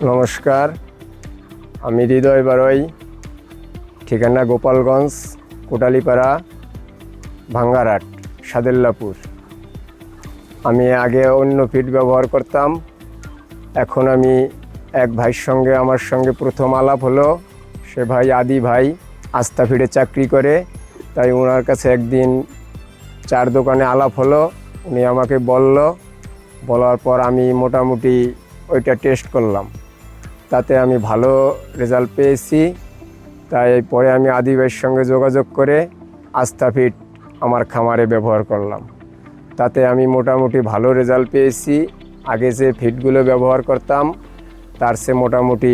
নমস্কার, আমি হৃদয় বারই, ঠিকানা গোপালগঞ্জ, কোটালীপাড়া, ভাঙ্গারহাট, সাদেল্লাপুর। আমি আগে অন্য ফিড ব্যবহার করতাম। এখন আমি এক ভাইয়ের সঙ্গে আমার সঙ্গে প্রথম আলাপ হলো। সে ভাই আদি ভাই আস্থা ফিডে চাকরি করে, তাই ওনার কাছে একদিন চার দোকানে আলাপ হলো। উনি আমাকে বলার পর আমি মোটামুটি ওইটা টেস্ট করলাম, তাতে আমি ভালো রেজাল্ট পেয়েছি। তাই পরে আমি আদি ভাইয়ের সঙ্গে যোগাযোগ করে আস্থা ফিড আমার খামারে ব্যবহার করলাম। তাতে আমি মোটামুটি ভালো রেজাল্ট পেয়েছি। আগে যে ফিডগুলো ব্যবহার করতাম তার সে মোটামুটি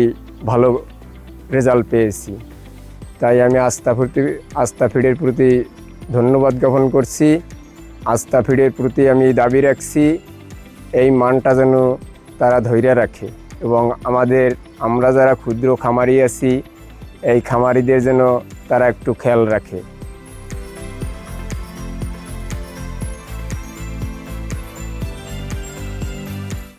ভালো রেজাল্ট পেয়েছি। তাই আমি আস্থা ফিডের প্রতি ধন্যবাদ জ্ঞাপন করছি। আস্থা ফিডের প্রতি আমি দাবি রাখছি এই মানটা যেন তারা ধৈর্য রাখে এবং আমরা যারা ক্ষুদ্র খামারি আছি এই খামারিদের যেন তারা একটু খেয়াল রাখে।